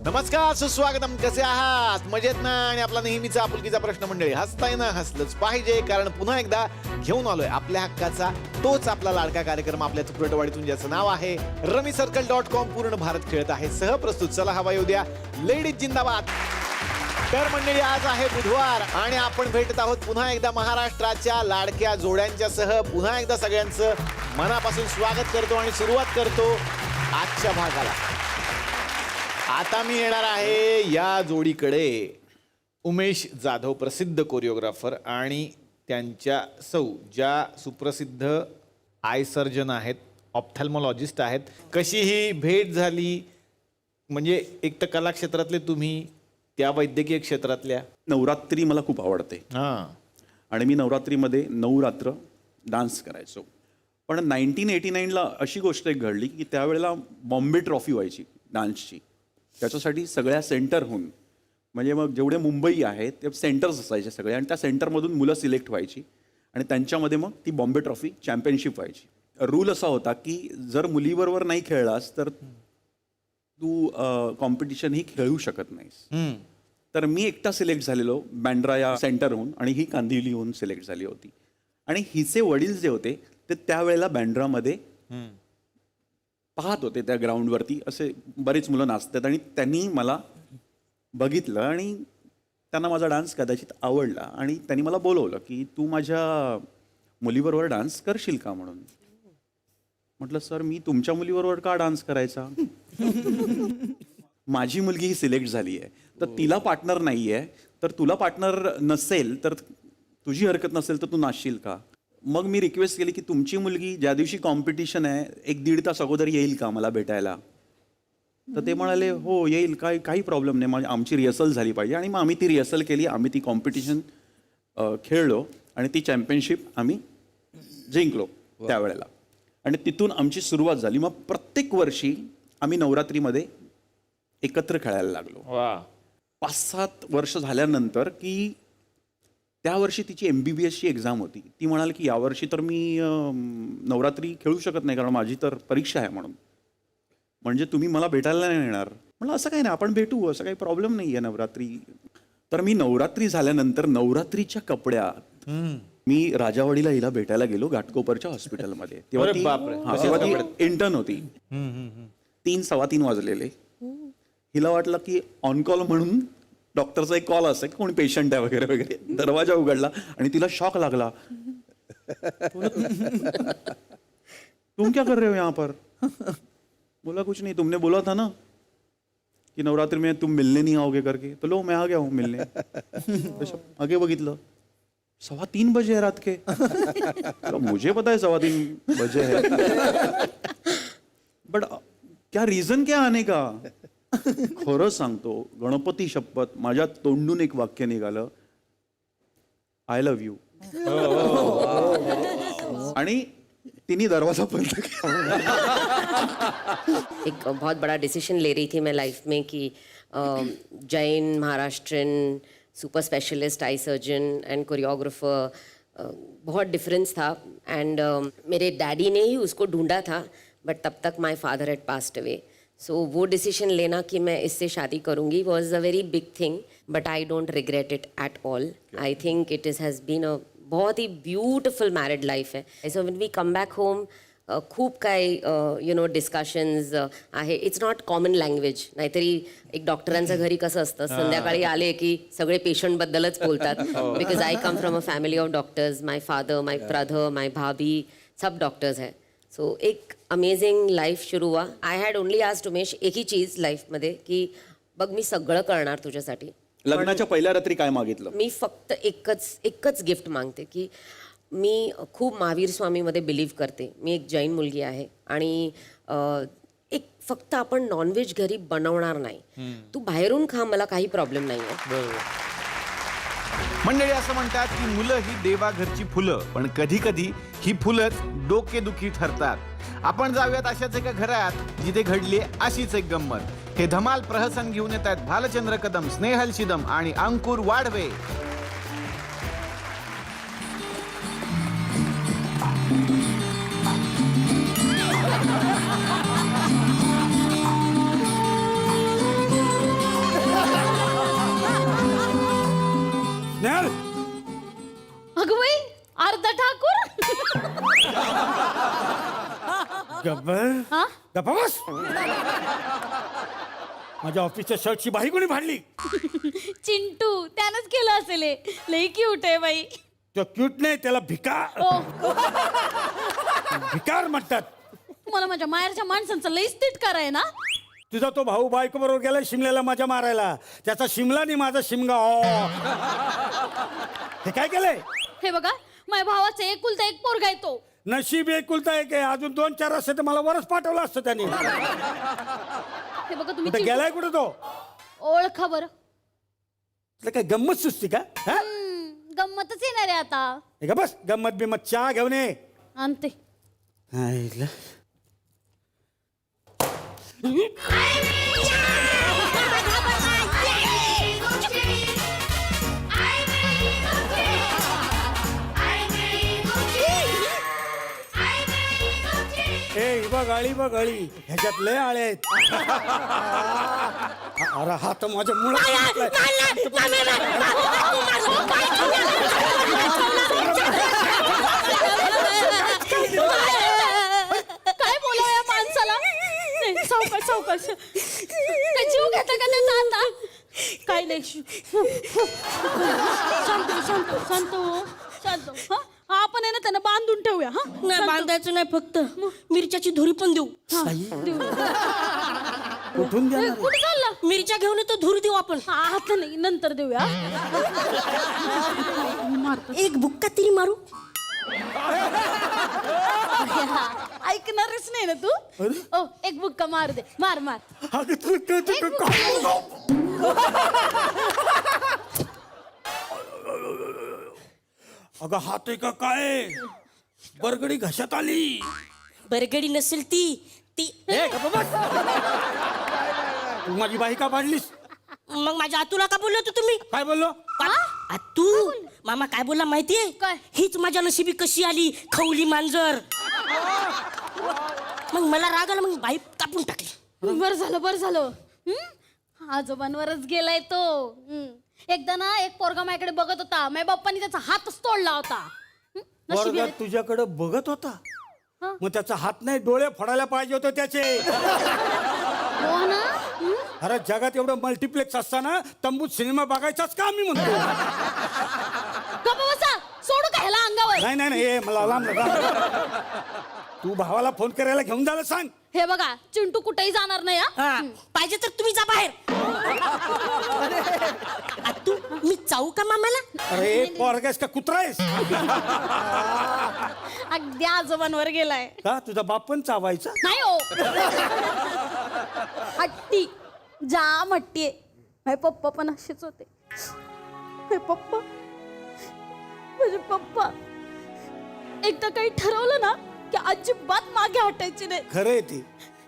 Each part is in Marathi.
नमस्कार, सुस्वागतम. कसे आहात? मजेत ना? आणि आपला नेहमीचा आपुलकीचा प्रश्न मंडळी, हसताय ना? हसलंच पाहिजे, कारण पुन्हा एकदा घेऊन आलोय आपल्या हक्काचा तोच आपला लाडका कार्यक्रम आपल्या तुकडटवाडीतून, ज्याचं नाव आहे rumicircle.com. पूर्ण भारत खेळत आहे सहप्रस्तुत. चला हवा येऊ द्या, लेडीज जिंदाबाद. तर मंडळी, आज आहे बुधवार आणि आपण भेटत आहोत पुन्हा एकदा महाराष्ट्राच्या लाडक्या जोड्यांच्या सह. पुन्हा एकदा सगळ्यांचं मनापासून स्वागत करतो आणि सुरुवात करतो आजच्या भागाला. आता मी येणार आहे या जोडीकडे. उमेश जाधव, प्रसिद्ध कोरिओग्राफर, आणि त्यांच्या सौ ज्या सुप्रसिद्ध आय सर्जन आहेत, ऑप्थॅल्मॉलॉजिस्ट आहेत. कशी ही भेट झाली? म्हणजे एक तर कला क्षेत्रातले तुम्ही, त्या वैद्यकीय क्षेत्रातल्या. नवरात्री मला खूप आवडते आणि मी नवरात्रीमध्ये 9 रात्र डान्स करायचो. पण 1989ला अशी गोष्ट एक घडली की त्यावेळेला बॉम्बे ट्रॉफी व्हायची डान्सची. त्याच्यासाठी सगळ्या सेंटरहून, म्हणजे मग जेवढे मुंबई आहेत ते सेंटर्स असायचे सगळे, आणि त्या सेंटरमधून मुलं सिलेक्ट व्हायची आणि त्यांच्यामध्ये मग ती बॉम्बे ट्रॉफी चॅम्पियनशिप व्हायची. रूल असा होता की जर मुलीबरोबर नाही खेळलास तर तू कॉम्पिटिशन ही खेळू शकत नाहीस. तर मी एकटा सिलेक्ट झालेलो बँड्रा या सेंटरहून, आणि ही कांदिवलीहून सिलेक्ट झाली होती. आणि हिचे वडील जे होते ते त्यावेळेला बँड्रामध्ये पाहत होते. त्या ग्राउंडवरती असे बरेच मुलं नाचतात, आणि त्यांनी मला बघितलं आणि त्यांना माझा डान्स कदाचित आवडला, आणि त्यांनी मला बोलवलं की तू माझ्या मुलीबरोबर डान्स करशील का म्हणून. म्हटलं सर, मी तुमच्या मुलीबरोबर का डान्स करायचा? माझी मुलगी ही सिलेक्ट झाली आहे, तर तिला पार्टनर नाही आहे, तर तुला पार्टनर नसेल तर तुझी हरकत नसेल तर तू नाचशील का? मग मी रिक्वेस्ट केली की तुमची मुलगी ज्या दिवशी कॉम्पिटिशन आहे 1-1.5 तास अगोदर येईल का मला भेटायला? तर ते म्हणाले हो येईल, काही प्रॉब्लेम नाही, म्हणजे आमची रिहर्सल झाली पाहिजे. आणि मग आम्ही ती रिहर्सल केली, आम्ही ती कॉम्पिटिशन खेळलो आणि ती चॅम्पियनशिप आम्ही जिंकलो त्यावेळेला. आणि तिथून आमची सुरुवात झाली. मग प्रत्येक वर्षी आम्ही नवरात्रीमध्ये एकत्र खेळायला लागलो. 5-7 वर्ष झाल्यानंतर की त्या वर्षी तिची MBBSची एक्झाम होती. ती म्हणाली की यावर्षी तर मी नवरात्री खेळू शकत नाही, कारण माझी तर परीक्षा आहे म्हणून. म्हणजे तुम्ही मला भेटायला नाही येणार? म्हणलं असं काही नाही, आपण भेटू, असं काही प्रॉब्लेम नाही आहे नवरात्री. तर मी नवरात्री झाल्यानंतर नवरात्रीच्या कपड्यात मी राजावाडीला हिला भेटायला गेलो, घाटकोपरच्या हॉस्पिटलमध्ये. तेव्हा ती इंटर्न होती. 3-3:15 वाजलेले. हिला वाटलं की ऑन कॉल म्हणून डॉक्टरचा एक कॉल असेल की कोणी पेशंट आहे वगैरे वगैरे. दरवाजा उघडला आणि तिला शॉक लागला. तुम क्या कर रहे हो यहाँ पर? बोला कुछ नहीं, तुमने बोला था ना कि नवरात्रि में तुम मिलने नहीं आओगे करके, तो लो मैं आ गया हूँ मिलने. आगे बघितलं 3:15 बजे है रात के. मुझे पता है 3:15 बजे है, बट क्या रीजन क्या आने का? खरं सांगतो, गणपती शपथ, माझ्या तोंडून एक वाक्य निघालं, आय लव्ह यू. आणि तिने दरवाजा बंद केला. एक बहुत बड़ा डिसीजन ले रही थी मैं लाइफ में कि Jain Maharashtrian super specialist eye surgeon and choreographer, बहुत डिफरेंस था. एंड मेरे डैडी ने ही उसको ढूंढा था, बट तब तक my father had passed away. So वो डिसीजन लेना कि मैं इससे शादी करूँगी was a very big thing, but I don't regret it at all. I think it has been a बहुत ही ब्यूटिफुल मॅरिड लाईफ आहे. So when we come back home, खूप काही डिस्कशन्स आहे. It's not common language. नाहीतरी एक डॉक्टरांच्या घरी कसं असतं, संध्याकाळी आले की सगळे पेशंटबद्दलच बोलतात. Because I come from a family of doctors. My father, my brother, my Bhabhi sub doctors है. सो एक अमेझिंग लाईफ शुरू हुआ. I had only asked Umesh एक ही चीज लाईफमध्ये की बघ, मी सगळं करणार तुझ्यासाठी. लग्नाच्या पहिल्या रात्री काय मागितलं? मी फक्त एकच गिफ्ट मागते की मी खूप महावीर स्वामीमध्ये बिलीव्ह करते. मी एक जैन मुलगी आहे, आणि एक फक्त आपण नॉनव्हेज घरी बनवणार नाही. तू बाहेरून खा, मला काही प्रॉब्लेम नाही आहे. मंडळी, असं म्हणतात की मुलं ही देवाघरची फुलं, पण कधी कधी ही फुलंच डोकेदुखी ठरतात. आपण जाऊयात अशाच एका घरात जिथे घडली अशीच एक गंमत. हे धमाल प्रहसन घेऊन येत आहेत भालचंद्र कदम, स्नेहल शिदम आणि अंकुर वाढवे. गब्बर हा गप्पा बस. माझ्या ऑफिसच्या शर्टची बाही कोणी फाडली? चिंटू त्यानंच केलं असेल हे. लई क्यूट आहे बाई. तो क्यूट नाही, त्याला भिकार ओ भिकार म्हणतात. तुम्हाला माझ्या माहेरच्या माणसांचं लईच तिटकार आहे ना. तुझा तो भाऊ बायको बरोबर गेला शिमल्याला मजा मारायला. त्याचा शिमला आणि माझा शिमगा. हे काय केलंय? हे बघा माझ्या भावाचं एकुलता एक पोरगा आहे तो. नशीब एकुलता एक आहे. अजून 2-4 असते तर मला वरच पाठवलं असतं त्याने. हे बघा तुम्ही कुठे गेलाय कुठे तो? ओळखा बरं. तुला काय गंमत सुचती का? हा? गंमतच येणार आहे आता. हे का बस गंमत बिमत चहा घेऊन ये. आणते. आईला. ए बघ अळी ह्याच्यात लय आळे आहेत. अरे हा तर माझ्या मुळात काय बोलावं या माणसाला. नाही, सावकाश सावकाश. काय जीव घेता का त्याचा आता. काय नाही. शांत हो, शांत हो, शांत हो, शांत हो. हा आपण आहे ना त्यांना बांधून ठेवूया. हा नाही बांधायचं नाही, फक्त मिरच्याची धुरी पण देऊ. हा, देऊ. कुठून ए, देणार? कुठे चालला. मिरच्या घेऊन येतो, धुरी देऊ आपण. हा, आता नाही नंतर देऊया. एक बुक्का तरी मारू. ऐकणारच नाही ना तू. ओ एक बुक्का मार दे. मार मार. अगं तुला कळतं का काय? अगं हात आहे का काय? बरगडी घशात आली. बरगडी नसेल ती ती ए, गप्प बस. तू माझी बाई का पाडलीस? मग माझ्या आतूला का बोललो होतो तुम्ही? काय बोललो? आतू मामा काय बोलला माहितीये? काय? हीच माझ्या नशिबी कशी आली, खवली मांजर. मग मला राग आला, मग बाई कापून टाकली. बर झालं बर झालं. आजोबांवरच गेलाय तो. एकदा ना एक पोरगा माझ्याकडे बघत होता. माझ्या बाप्पानी त्याचा हातच तोडला होता. नशिबी वर्गात तुझ्याकडे बघत होता. हा. मग त्याचा हात नाही, डोळे फोडायला पाहिजे होते त्याचे. हो ना. अरे जगात एवढं मल्टिप्लेक्स असताना तंबूत सिनेमा बघायचाच का मी म्हणतो. गप्प बसा. सोडू का ह्याला अंगावर. नाही नाही नाही ए, मला लांब तू भावाला फोन करायला घेऊन जायला सांग. हे बघा चिंटू कुठेही जाणार नाही. हा? हा, पाहिजे तर तुम्ही जा बाहेर. आतू मी चावू का मामाला? अरे एक पोरगास का कुत्रा आहेस अगदी आजोबांवर गेलाय. का? तुझा बाप पण चावायचा? नाही हो. हट्टी जाम हट्टी आहे. माझे पप्पा पण असेच होते. माझे पप्पा एकदा काही ठरवलं ना की अजिबात मागे हटायची नाही. खरंय ते.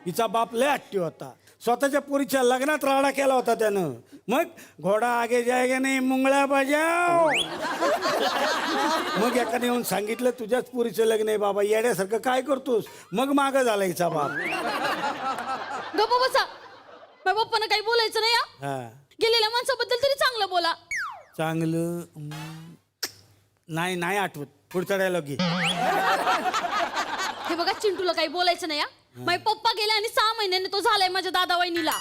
हिचा बाप लय हट्टी होता. स्वतःच्या पोरीच्या लग्नात राडा केला होता त्यानं. मग घोडा आगे जायगा नाही, मुंगळा बजाव. मग एकाने येऊन सांगितलं तुझ्याच पोरीचं लग्न आहे बाबा, येड्यासारखं काय करतोस. मग मागं झाला हिचा बाप. गप्प बसा. माझ्या पप्पानं काही बोलायचं नाही. हा? हा गेलेल्या माणसाबद्दल तरी चांगलं बोला. चांगलं नाही नाही आठवत. पुढचा डायलॉग घे. हे बघा चिंटूला काही बोलायचं नाही. हा? माझे पप्पा गेले आणि 6 महिन्याने तो झालाय माझ्या दादा वहिनीला.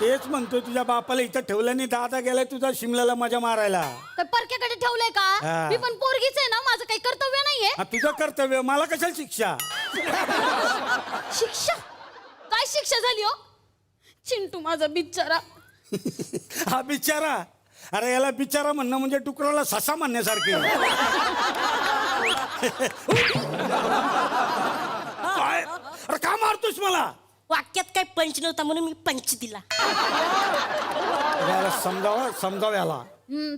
तेच म्हणतोय तुझ्या बापाला इथं ठेवलं नाही, दादा गेलाय तुझा शिमल्याला मजा मारायला. काय परक्याकडे ठेवलंय का. हा. मी पण पोरगीच आहे ना. माझं काही कर्तव्य नाहीये. हा तुझं कर्तव्य, मला कशाला शिक्षा. शिक्षा काय शिक्षा झाली हो. चिंटू माझा बिचारा. हा बिचारा. अरे याला बिचारा म्हणणं म्हणजे डुकराला ससा म्हणण्यासारखे. काय? अरे का मारतोस मला? वाक्यात काय पंच नव्हता म्हणून मी पंच दिला. याला समजाव याला.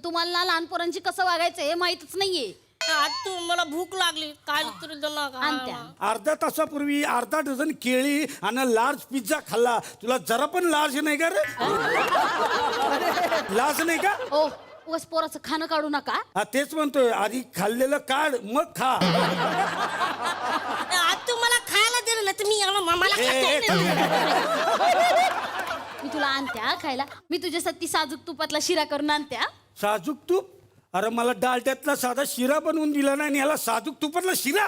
तुम्हाला ना लहान पोरांची कसं वागायचं हे माहितच नाहीये. आतू मला भूक लागली, काय तरी दिला का? आणत्या. अर्ध्या तासापूर्वी अर्धा डझन केळी आणि लार्ज पिझ्झा खाल्ला. तुला जरा पण लाज नाही का रे? लाज नाही का? ओ उगाच पोराचं खाणं काढू नका. हा तेच म्हणतोय, आधी खाल्लेलं काढ मग खा. आतू मला खायला दिलं ना तर मी याला मामाला खातो. मी तुला आणत्या खायला. मी तुझ्यासाठी साजूक तुपातला शिरा करून आणत्या. साजूक तूप? अरे मला डालट्यातला साधा शिरा बनवून दिला नाही आणि याला साजूक तुपातला शिरा.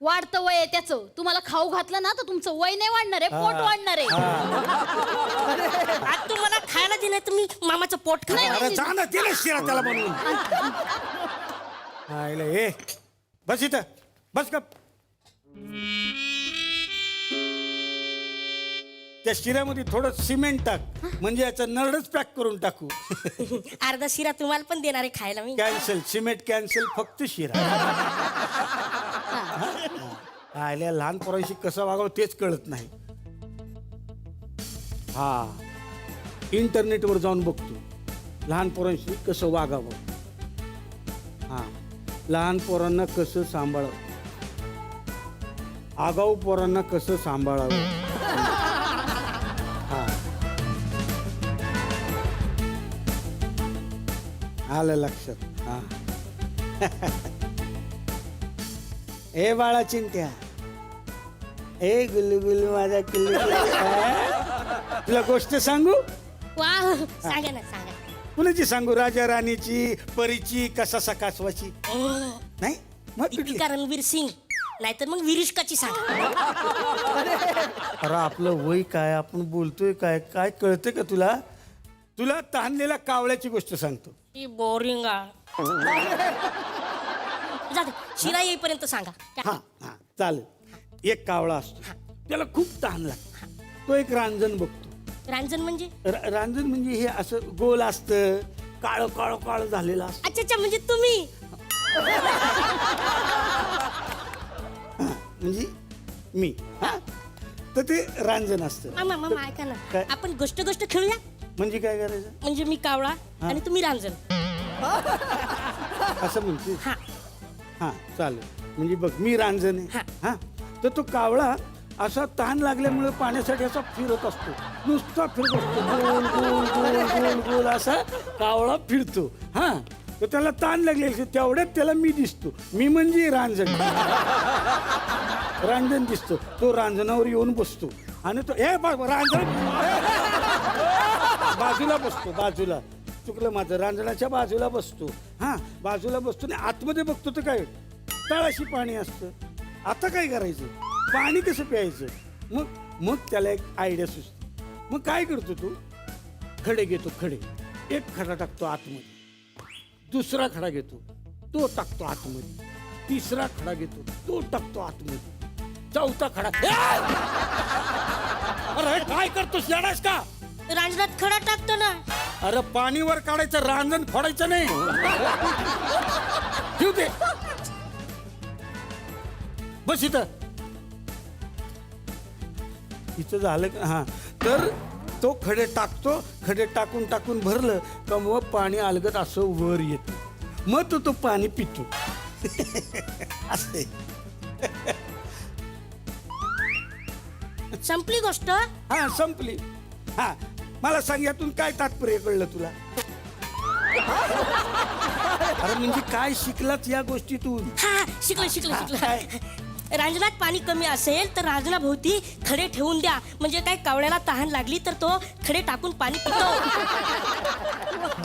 वाढतं वय आहे त्याचं. तुम्हाला खाऊ घातलं ना तर तुमचं वय नाही वाढणार आहे, पोट वाढणार आहे. आज तू मला खायला दिलं तर मी मामाचं पोट खाणार. अरे जा ना तिला शिरा त्याला बनवून. आयला ए बस इथं बस गप. त्या शिऱ्यामध्ये थोडं सिमेंट टाक म्हणजे याचं नरडच पॅक करून टाकू. अर्धा शिरा तुम्हाला पण देणार आहे खायला मी. कॅन्सल सिमेंट कॅन्सल फक्त शिरा. आयला लहान पोरांशी कसं वागावं तेच कळत नाही. हा इंटरनेटवर जाऊन बघतो लहान पोरांशी कसं वागावं. हा लहान पोरांना कसं सांभाळावं, आगाऊ पोरांना कसं सांभाळावं. हा आलं लक्षात. हा ए बाळा चिंट्या, ए गुल्लू गुल्लू माझा किल्लू. तुला गोष्ट सांगू? वा सांगा ना सांगा. कुणाची सांगू? राजा राणीची, परीची, कसा सकासवाची? नाही मग कुठली? दीपिका रणवीर सिंग नाहीतर मग विरिष्काची सांगा. अरे आपलं वय काय, आपण बोलतोय काय, काय कळतं का तुला? तुला तहानलेल्या कावळ्याची गोष्ट सांगतो. ती बोरिंग जाते. शिरा येईपर्यंत सांगा. हा हा चालेल. एक कावळा असतो, त्याला खूप तहान लागते. तो एक रांजण बघतो. रांजण म्हणजे? रांजण म्हणजे हे असं गोल असतं, काळं काळं काळं झालेलं असतं. अच्छा अच्छा म्हणजे तुम्ही. म्हणजे मी. हा तर ते रांजण असतं. मामा मामा ऐका ना, काय? आपण गोष्ट गोष्ट खेळूया. म्हणजे काय करायचं म्हणजे मी कावळा आणि तुम्ही रांजण. असं म्हणते. हा हा चालेल. म्हणजे बघ मी रांजण आहे. हा. हा तर तो कावळा असा तहान लागल्यामुळे पाण्यासाठी असा फिरत असतो, नुसता फिरत असतो, गोल गोल गोल गोल गोल असा कावळा फिरतो. हा तर त्याला ताण लागले तेवढ्यात त्याला मी दिसतो. मी म्हणजे रांजण. रांजण दिसतो. तो रांजणावर येऊन बसतो आणि तो रांजण बाजूला बसतो. बाजूला चुकलं माझं, रांजणाच्या बाजूला बसतो. हा बाजूला बसतो आणि आतमध्ये बघतो तर काय तळाशी पाणी असतं. आता काय करायचं, पाणी कसं प्यायचं? मग मग त्याला एक आयडिया सुचते. मग काय करतो तू? खडे घेतो, खडे. एक खडा टाकतो आतमध्ये, दुसरा खडा घेतो तो टाकतो आतमध्ये, तिसरा खडा घेतो तो टाकतो आतमध्ये, चौथा खडा. अरे काय करतोस, येणार का? रांजणात खडा टाकतो ना. अरे पाणीवर काढायचं, रांजण फोडायचं नाही. ठेव ते. बस इथं. इथं झालं का? हा तर तो खडे टाकतो. खडे टाकून टाकून भरलं का मग पाणी अलगद असं वर येतं. मग तो पाणी पितो. असे संपली गोष्ट. हा संपली. हा मला सांग यातून काय तात्पर्य कळलं तुला? अरे म्हणजे काय शिकलाच या गोष्टीतून? हा शिकलं शिकलं शिकलं. रांजणात पाणी कमी असेल तर रांजणाभोवती खडे ठेवून द्या, म्हणजे काय कावळ्याला तहान लागली तर तो खडे टाकून पाणी पितो.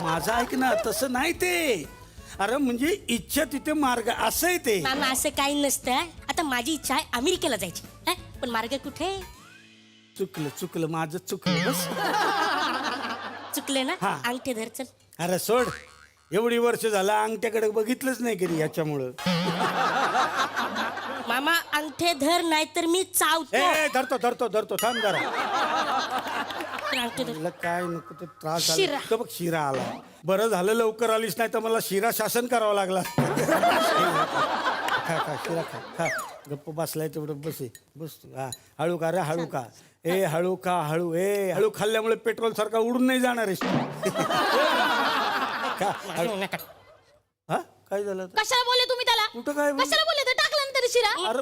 माझं ऐक ना, तसं नाही ते. अरे म्हणजे इच्छा तिथे मार्ग असं आहे ते. मामा असं काही नसतं. आता माझी इच्छा आहे अमेरिकेला जायची, पण मार्ग कुठे? चुकलं चुकलं माझं चुकलं. बस चुकले ना. हा. अंगठे धर चल. अरे सोड, एवढी वर्ष झालं अंगठ्याकडे बघितलंच नाही कधी ह्याच्यामुळं. मामा अंगठे धर नाहीतर मी चावतो. ए धरतो धरतो धरतो थांब जरा. अंगठे धर. मला काय नको ते त्रास झाला. शिरा. तर बघ शिरा आला. बरं झालं लवकर आलीस, नाही तर मला शिरा शासन करावं लागला. खा खा शिरा खा खा. गप्प बसलाय तेवढं बस बस तू. हा हळू का रे, हळू का. ए हळू का हळू. ए हळू खाल्ल्यामुळे पेट्रोल सारखा उडून नाही जाणार आहेस तू. खा, हळू. हा काय झालं आता? कशाला बोलले तुम्ही त्याला? कुठं काय बोलले? कशाला बोलले? ते टाकलं ना तरी शिरा. अरे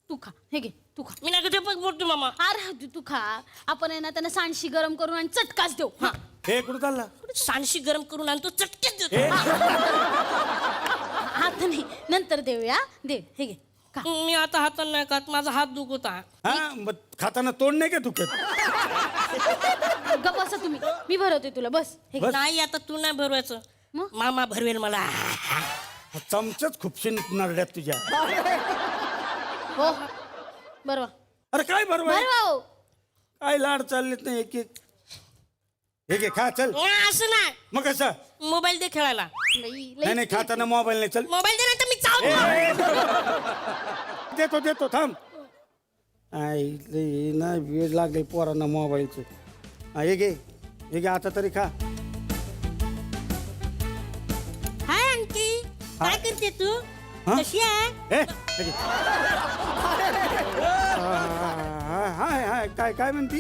तू खा, हे घे तू खा. मी नाही कुठे पण बोलतो मामा. अरे तू खा. आपण आहे ना त्यांना सांडशी गरम करून आणि चटकाच देऊ. हा हे कुठं चालला? सांडशी गरम करून आणतो, चटकेच देतो. ए हात नाही, नंतर देऊया. दे, हे घे खा. मी आता हातानं नाही खात, माझा हात दुखत आहे. हा मग खाताना तोंड नाही का दुखत? गप बसा तुम्ही, मी भरवते तुला. बस हे घे. नाही आता तू नाही भरवायचं, मग? मामा भरवेल मला. चमचच खूपशी नरड्यात तुझ्या. हो बरोबर अरे काय बरोबर आहे? बरोबर हो. काय लाड चाललेत नाही एक एक एक एक खा चल असं नाही मग कसं मोबाईल दे खेळायला नाही नाही खाताना मोबाईल नाही चल मोबाईल दे नाही तर मी चावतो देतो देतो थांब आई लई ना वेळ लागले पोरांना मोबाईलचं हा हे घे आता तरी खा हाय अंकी काय करते तू हा? कशी आहे हे हे घे. हाय हाय काय काय म्हणती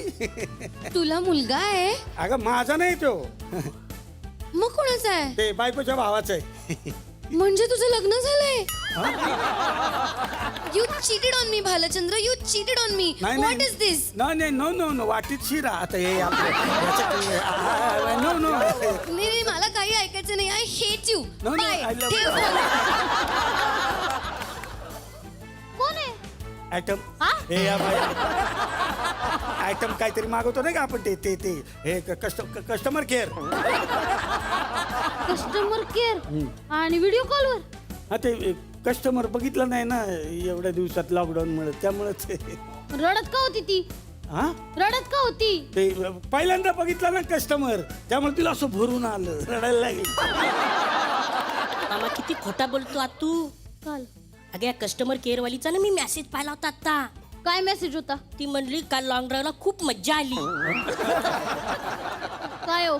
तुला मुलगा आहे अगं माझा नाही तो मग कोणाचा आहे ते बायकोच्या भावाचं आहे म्हणजे तुझं लग्न झालंय you cheated on me Bhalchandra you cheated on me नाही व्हॉट इज दिस नाही नो नो नो वाटीत शिरा आता हे आपलं नो नो नाही मला काही ऐकायचं नाही I hate you No, no, bye I love ठेव you. फोन. कोण आहे आयटम हा? हे या बाई आयटम काहीतरी मागवतो नाही का आपण ते ते ते हे कस्टमर केअर कस्टमर केअर आणि व्हिडिओ कॉलवर हा ते कस्टमर बघितलं नाही ना एवढ्या दिवसात लॉकडाऊन मुळे त्यामुळे ते रडत का होती ती हा रडत का होती ते पहिल्यांदा बघितलं ना कस्टमर त्यामुळे तिला असं भरून आलं रडायला लागेल मामा किती खोटा बोलतो आ तू काल अगं या कस्टमर केअर वालीचा ना मी मेसेज पाहिला होता आता काय मेसेज होता ती म्हणली काल लॉंग ड्राईव्हला खूप मज्जा आली काय हो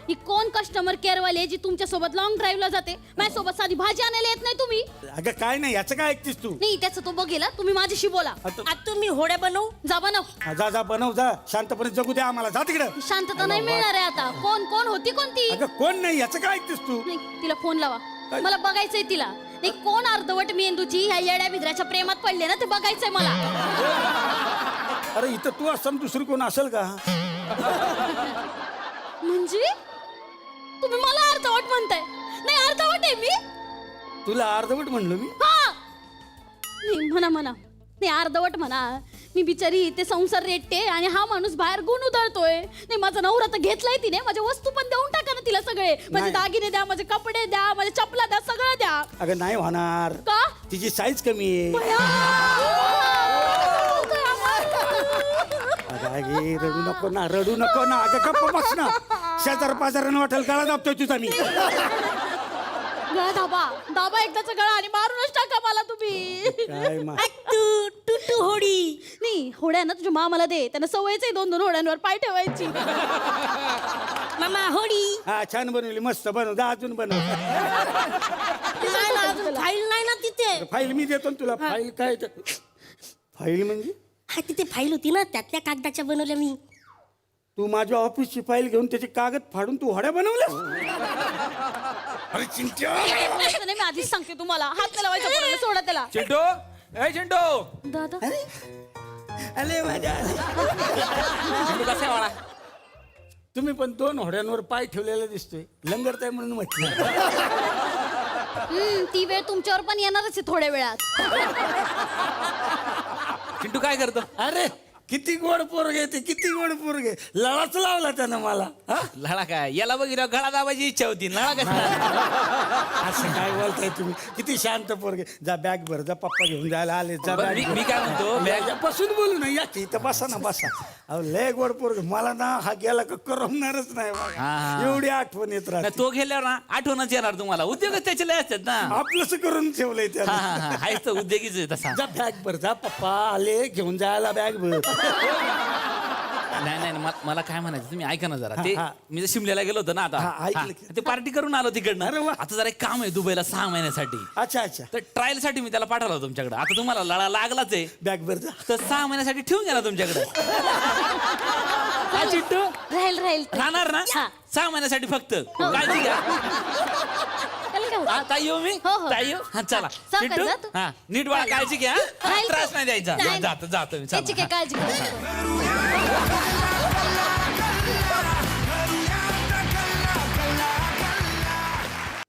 ही कोण कस्टमर केअर वाली आहे जी तुमच्या सोबत लॉंग ड्राईव्हला जाते माझ्यासोबत साधी भाजी आणायला येत नाही तुम्ही अगं काय नाही याचं काय ऐकतेस तू नाही त्याचं तो बघेल हा. तुम्ही माझ्याशी बोला आता तुम्ही होड्या बनवू जा बनव जा जा बनव जा शांतपणे जगू द्या आम्हाला जा तिकडं शांतता नाही मिळणार आहे आता कोण कोण होती कोणती अगं कोण नाही याचं काय ऐकतेस तू नाही तिला फोन लावा काय? मला बघायचंय तिला नाही कोण अर्धवट मेंदूची ह्या येड्या बिद्राच्या प्रेमात पडले ना ते बघायचंय मला अरे इथं तू असताना दुसरी कोण असेल का म्हणजे तुम्ही मला अर्धवट म्हणताय नाही अर्धवट आहे मी तुला अर्धवट म्हणलो मी हा नाही म्हणा म्हणा नाही अर्धवट म्हणा मी बिचारी ते संसार रेटते आणि हा माणूस बाहेर गुण उधळतोय नाही माझा नवरा तर घेतलाय तिने माझ्या वस्तू पण देऊन टाका ना तिला सगळे माझे नाही. दागिने द्या माझे कपडे द्या माझ्या चपला द्या सगळं द्या अगं नाही होणार का तिची साईज कमी आहे भया! अगं अगे, रडू नको ना अगं गप्प बस ना शेजार पाजारानं वाटेल गळा दाबतोय तुझा मी गळा दाबा दाबा एकदाचा गळा आणि मारूनच टाका मला तुम्ही काय मा तू टू होडी नाही होड्या ना तुझ्या मामाला दे त्यांना सवयच आहे 2-2 होड्यांवर पाय ठेवायची मामा होडी हा छान बनवली मस्त बनव जा अजून बनव नाही ना, अजून फाईल नाही ना तिथे फाईल मी देतो ना तुला फाईल काय फाईल म्हणजे हा तिथे फाईल होती ना त्यातल्या कागदाच्या बनवल्या मी तू माझ्या ऑफिसची फाईल घेऊन त्याचे कागद फाडून तू होड्या बनवल्या अरे चिंट्या असं नाही मी आधीच सांगते तुम्हाला हात नाही लावायचा कोणाला, सोडा त्याला चिंटू ए चिंटू दादा अरे माझ्या चिंटू कसा आहे वाळा तुम्ही पण 2 होड्यांवर पाय ठेवलेला दिसतोय लंगरताय म्हणून म्हटलं ती वेळ तुमच्यावर पण येणारच आहे थोड्या वेळात चिंटू काय करतो अरे किती गोड पोरगे ते किती गोड पोरगे लळाच लावला त्यानं मला हा? लळा काय याला बघितलं गळा दाबायची इच्छा होती लळा कसा असं काय बोलताय तुम्ही किती शांत पोरगे जा बॅग भर जा पप्पा घेऊन जायला आले जा बरं, bag मी काय म्हणतो बॅग बसून बोलू ना या की इथं बसा ना बसा अहो लय गोड पोरगे मला ना हा गेला का करमणारच नाही बघा. हा. एवढी आठवण येत नाही, राहते तो गेल्यावर ना आठवणच येणार तुम्हाला उद्योगच त्याचे लय असतात ना आपलंच करून ठेवलंय हा त्याला हा हा हायच तर उद्योगीच आहे तसा जा बॅग भर जा पप्पा आले घेऊन जायला बॅग भर नाही नाही मला काय म्हणायचं तुम्ही ऐका ना जरा ते हा. मी जर शिमल्याला गेलो होतो ना आता हा, ऐकलं की. हा, ते पार्टी करून आलो अरे तिकडनं वा. आता जरा एक काम आहे दुबईला 6 महिन्यासाठी अच्छा अच्छा तर ट्रायल साठी मी त्याला पाठवलं होतं तुमच्याकडे आता तुम्हाला लळा लागलाच आहे बॅग भर जा तर 6 महिन्यासाठी ठेवून घ्या ना तुमच्याकडे काय चिट्टू राहील राहील राहणार ना हा. 6 महिन्यासाठी फक्त काळजी घ्या त्याला काय होतं? हा, ताई येऊ मी हो, हो. ताई येऊ हा चला सावकाश चिट्टू जा तू. हा नीट बाळा काळजी घ्या हा? राहील त्रास तो. नाही द्यायचा नाही. जातो जातो मी त्याची चला काय काळजी करू नको.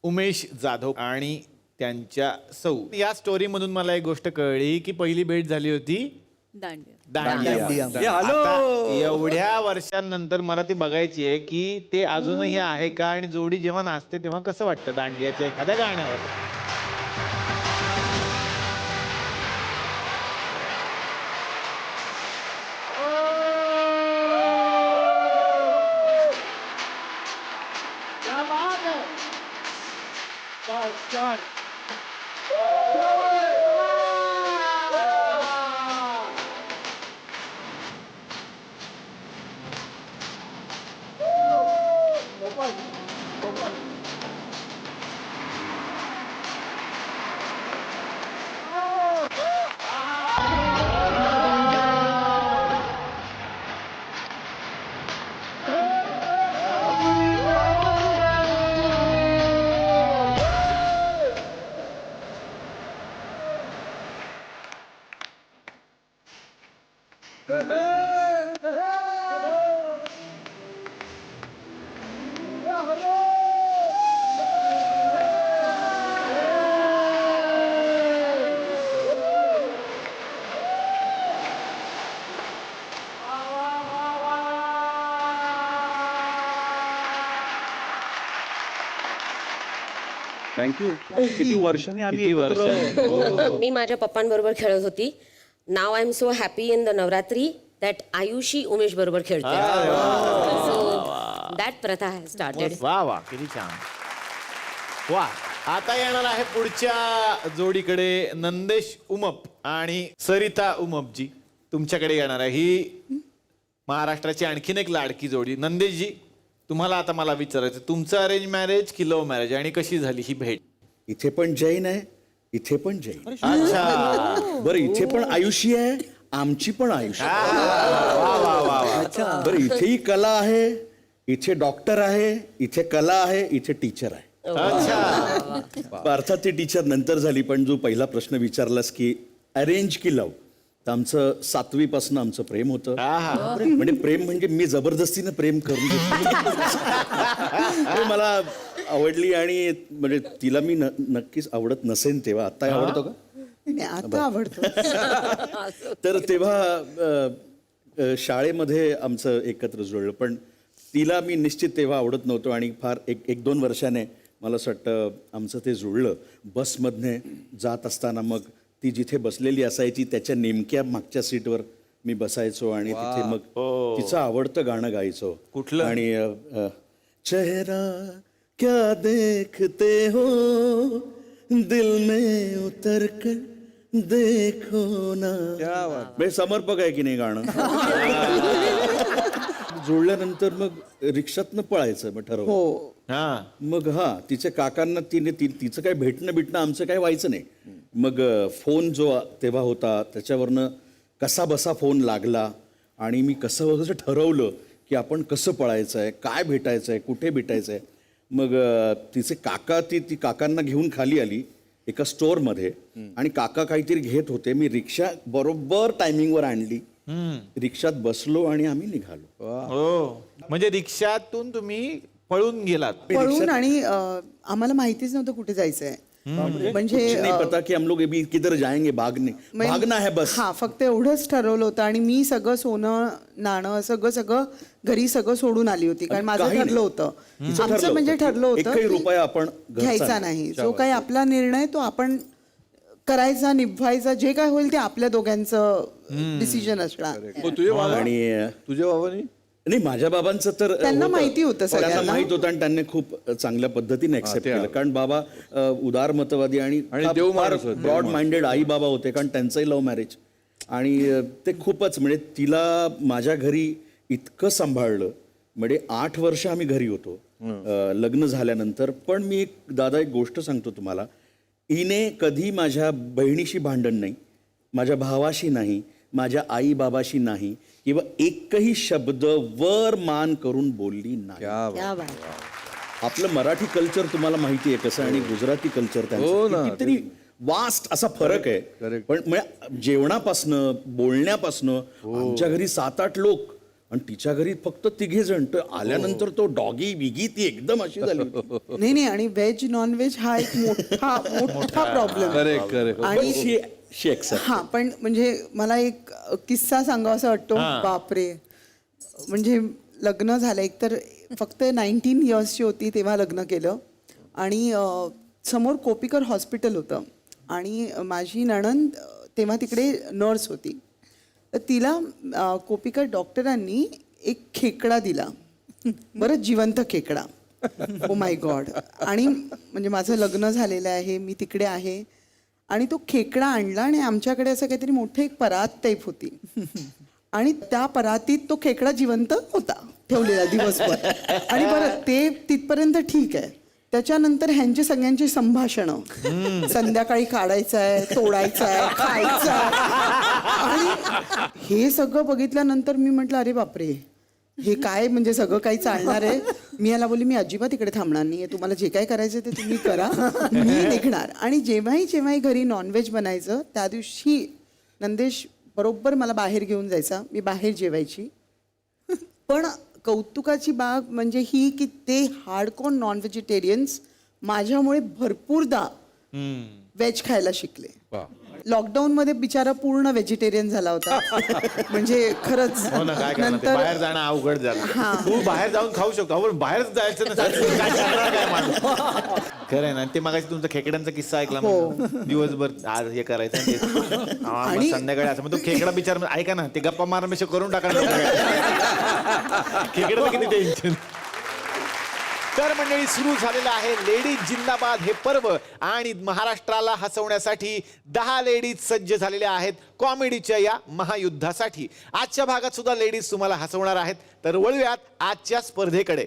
उमेश जाधव आणि त्यांच्या सौ या स्टोरी मधून मला एक गोष्ट कळली की पहिली भेट झाली होती दांडिया. ए, हॅलो. आता एवढ्या वर्षांनंतर मला ती बघायची आहे की ते अजूनही आहे का आणि जोडी जेव्हा नाचते तेव्हा कसं वाटतं दांडियाच्या एखाद्या गाण्यावर थँक्यू. किती वर्षांनी आम्ही एकत्र- मी माझ्या पप्पांबरोबर खेळत होती. Now I am so happy in the Navratri that Ayushi Umesh बरोबर खेळते. सो दॅट प्रथा हॅज स्टार्टेड. वा वा किती छान. वा आता येणार आहे पुढच्या जोडीकडे. नंदेश उमप आणि सरिता उमपजी तुमच्याकडे येणार आहे. ही महाराष्ट्राची आणखीन एक लाडकी जोडी. नंदेशजी तुम्हाला आता मला विचारायचं, तुमचं अरेंज मॅरेज की लव्ह मॅरेज आणि कशी झाली ही भेट? इथे पण जैन आहे, इथे पण जैन. अच्छा. बरं इथे पण आयुषी आहे, आमची पण आयुषी. बरं इथेही कला आहे, इथे डॉक्टर आहे, इथे कला आहे, इथे टीचर आहे. अच्छा. अर्थात ती टीचर नंतर झाली, पण जो पहिला प्रश्न विचारलास की अरेंज की लव, तर आमचं 7वी पासून आमचं प्रेम होतं. म्हणजे प्रेम म्हणजे मी जबरदस्तीनं प्रेम करून घेतलं. ते मला आवडली आणि म्हणजे तिला मी नक्कीच आवडत नसेन तेव्हा. आता आवडतो का? आता आवडतो. तर तेव्हा शाळेमध्ये आमचं एकत्र जुळलं, पण तिला मी निश्चित तेव्हा आवडत नव्हतो आणि फार एक 2 वर्षाने मला असं वाटतं आमचं ते जुळलं. बसमधने जात असताना मग ती जिथे बसलेली असायची त्याच्या नेमक्या मागच्या सीटवर मी बसायचो आणि तिथे मग तिचं आवडतं गाणं गायचो. कुठलं? आणि चेहरा क्या देखते हो दिल में उतर कर देखो ना. म्हणजे समर्पक आहे की नाही गाणं. जुळल्यानंतर मग रिक्षातनं पळायचं मग ठरवलं. हा. मग तिच्या काकांना तिचं काही भेटणं आमचं काही व्हायचं नाही. मग फोन जो तेव्हा होता त्याच्यावरनं कसा बसा फोन लागला आणि मी कसं ठरवलं की आपण कसं पळायचं आहे, काय भेटायचं आहे, कुठे भेटायचं आहे. मग तिचे काका ती काकांना घेऊन खाली आली एका स्टोअरमध्ये आणि काका काहीतरी घेत होते. मी रिक्षा बरोबर टायमिंगवर आणली, रिक्षात बसलो आणि आम्ही निघालो. हो म्हणजे रिक्षातून तुम्ही पळून गेलात? पळून आणि आम्हाला माहितीच नव्हतं कुठे जायचंय. म्हणजे नहीं पता कि हम लोग अभी किधर जाएंगे, भागना है बस. हा फक्त एवढंच ठरवलं होतं आणि मी सगळं सोनं नाणं सगळं घरी सगळं सोडून आली होती, कारण माझं काही ठरलं नाही. होतं. तिचं आमचं ठरलं म्हणजे होतं की ठरलं होतं एकही की रुपया आपण घरचा घ्यायचा नाही. जो काही आपला निर्णय तो आपण करायचा, निभवायचा, जे काय होईल ते आपल्या दोघांचं डिसिजन असणार. आणि तुझ्या बाबांनी नाही माझ्या बाबांचं तर त्यांना होतं. माहिती होतं त्यांना सगळ्यांना. माहित होतं आणि त्यांनी खूप चांगल्या पद्धतीने ऍक्सेप्ट केलं, कारण बाबा उदारमतवादी आणि देव माणूस होते. ब्रॉड माइंडेड आई बाबा होते, कारण त्यांचंही लव्ह मॅरेज. आणि ते खूपच म्हणजे तिला माझ्या घरी इतकं सांभाळलं. म्हणजे 8 वर्ष आम्ही घरी होतो लग्न झाल्यानंतर. पण मी एक गोष्ट सांगतो तुम्हाला, हिने कधी माझ्या बहिणीशी भांडण नाही, माझ्या भावाशी नाही, माझ्या आई बाबाशी नाही, किंवा एकही शब्द वर मान करून बोलली नाही. आपलं मराठी कल्चर तुम्हाला माहिती आहे कसं आणि गुजराती कल्चर कितीतरी वास्ट असा फरक आहे. पण म्हणजे जेवणापासनं बोलण्यापासनं आमच्या घरी 7-8 लोक आणि तिच्या घरी फक्त 3 जण. तर आल्यानंतर तो डॉगी विगी ती एकदम अशी झाली होती. नाही आणि व्हेज नॉन व्हेज हा एक मोठा प्रॉब्लेम. आणि हा पण म्हणजे मला एक किस्सा सांगावा असं वाटतो. बापरे, म्हणजे लग्न झालं एकतर फक्त 19 इयर्सची होती तेव्हा लग्न केलं आणि समोर कोपिकर हॉस्पिटल होतं आणि माझी नणंद तेव्हा तिकडे नर्स होती. तर तिला कोपिकर डॉक्टरांनी एक खेकडा दिला, बरं जिवंत खेकडा. Oh my God. आणि म्हणजे माझं लग्न झालेलं आहे, मी तिकडे आहे आणि तो खेकडा आणला आणि आमच्याकडे असं काहीतरी मोठं एक परात टाईप होती आणि त्या परातीत तो खेकडा जिवंत होता ठेवलेला दिवसभर. आणि बरं ते तिथपर्यंत ठीक आहे. त्याच्यानंतर ह्यांची सगळ्यांची संभाषणं, संध्याकाळी काढायचं आहे, तोडायचं आहे, खायचं आहे. आणि हे सगळं बघितल्यानंतर मी म्हटलं अरे बापरे, हे काय म्हणजे सगळं काही चालणार आहे. मी याला बोलली मी अजिबात इकडे थांबणार नाही आहे, तुम्हाला जे काय करायचं ते तुम्ही करा, मी निघणार. आणि जेव्हाही घरी नॉनव्हेज बनायचं त्या दिवशी नंदेश बरोबर मला बाहेर घेऊन जायचा, मी बाहेर जेवायची. पण कौतुकाची बाब म्हणजे ही की ते हार्डकोर नॉन व्हेजिटेरियन्स माझ्यामुळे भरपूरदा व्हेज खायला शिकले. लॉकडाऊन मध्ये बिचारा पूर्ण व्हेजिटेरियन झाला होता. म्हणजे खरंच हो ना, काय करणार ते, नंतर बाहेर जाणं अवघड झालं. तू बाहेर जाऊन खाऊ शकतो, आपण बाहेर जायचं नसेल काय करणार काय माणूस. खरं आहे ना. ते मागाशी तुमचा खेकड्यांचा किस्सा ऐकला म्हणून. दिवसभर आज हे करायचं आणि ते. मग संध्याकाळी असं मग तो खेकडा बिचार ऐका ना, ते गप्पा मारण्यापेक्षा करून टाकायला खेकड्याचं किती टेन्शन. तर मंडळी, सुरू झालेलं आहे लेडीज जिंदाबाद हे पर्व आणि महाराष्ट्राला हसवण्यासाठी 10 लेडीज सज्ज झालेल्या आहेत कॉमेडीच्या या महायुद्धासाठी. आजच्या भागात सुद्धा लेडीज तुम्हाला हसवणार आहेत. तर वळूयात आजच्या स्पर्धेकडे.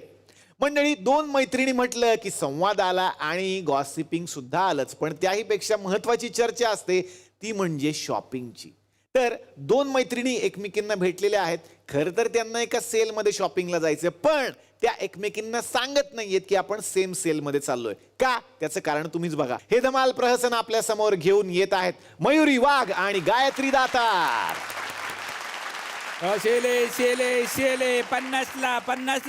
मंडळी, 2 मैत्रिणी म्हटलं की संवाद आला आणि गॉसिपिंग सुद्धा आलंच, पण त्याही पेक्षा महत्वाची चर्चा असते ती म्हणजे शॉपिंगची. तर 2 मैत्रिणी एकमेकींना भेटलेल्या आहेत. खरं तर त्यांना एका सेलमध्ये शॉपिंगला जायचं, पण त्या एकमेकींना सांगत नाहीयेत की आपण सेम सेलमध्ये चाललोय. का? त्याचं कारण तुम्हीच बघा. हे धमाल प्रहसन आपल्या समोर घेऊन येत आहेत मयुरी वाघ आणि गायत्री दातार. शेले शेले शेले 50ला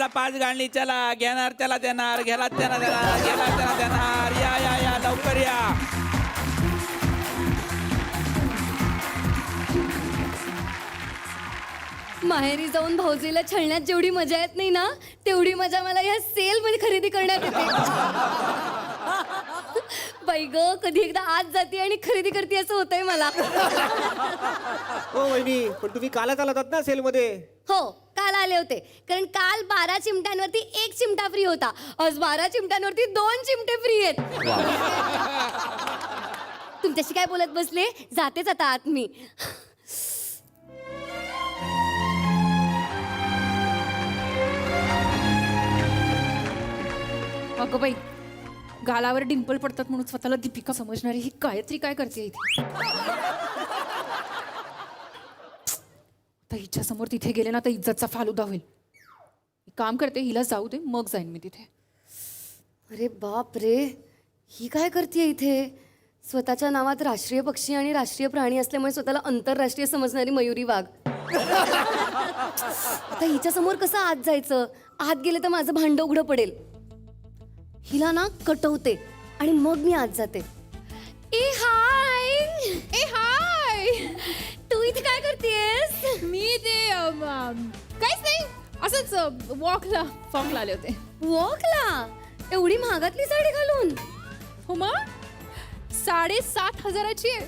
5 गाणी, चला घेणार त्याला देणार, घ्याला त्याला देणार, घ्याला त्याला देणार. या या या लवकर या. माहेरी जाऊन भाऊजीला छळण्यात जेवढी मजा येत नाही ना, तेवढी मजा मला या सेल मध्ये खरेदी करण्यात येते. बाई ग, कधी एकदा आज जाते आणि खरेदी करते असं होतंय मला. हो वहिनी, पण तुम्ही कालच आलात ना सेलमध्ये. हो, काल आले होते, कारण काल 12 चिमट्यांवरती 1 चिमटा फ्री होता. आज 12 चिमट्यांवरती 2 चिमटे फ्री आहेत. तुमच्याशी काय बोलत बसले, जातेच आता आत मी. अगं बाई, गालावर डिंपल पडतात म्हणून स्वतःला दीपिका समजणारी ही गायत्री काय करते इथे. आता हिच्या समोर तिथे गेले ना तर इज्जतचा फालुदा होईल. काम करते, हिला जाऊ दे, मग जाईन मी तिथे. अरे बाप रे, ही काय करते इथे? स्वतःच्या नावात राष्ट्रीय पक्षी आणि राष्ट्रीय प्राणी असल्यामुळे स्वतःला आंतरराष्ट्रीय समजणारी मयुरी वाघ. आता हिच्या समोर कसं आत जायचं? आत गेले तर माझं भांड उघडं पडेल. हिला ना कटवते आणि मग मी आत जाते. ए हाय, ए हाय, तू इथे काय करतेस? मी ते काहीच नाही, असंच वॉकला आले होते. वॉकला? एवढी महागातली साडी घालून? हो मग 7,500ची आहे.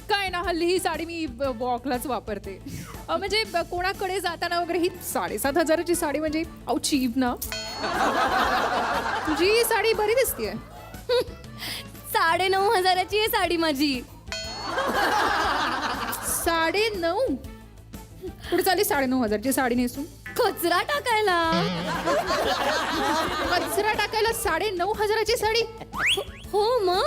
काय ना, हल्ली ही साडी मी वॉकलाच वापरते. म्हणजे कोणाकडे जाताना वगैरे ही 7,500ची साडी म्हणजे अहो चीप ना. तुझी साडी बरी दिसतीये. 9,500ची आहे साडी माझी. 9,500? कुठे चालली 9,500ची साडी नेसून? कचरा टाकायला. कचरा टाकायला 9,500ची साडी? हो मग,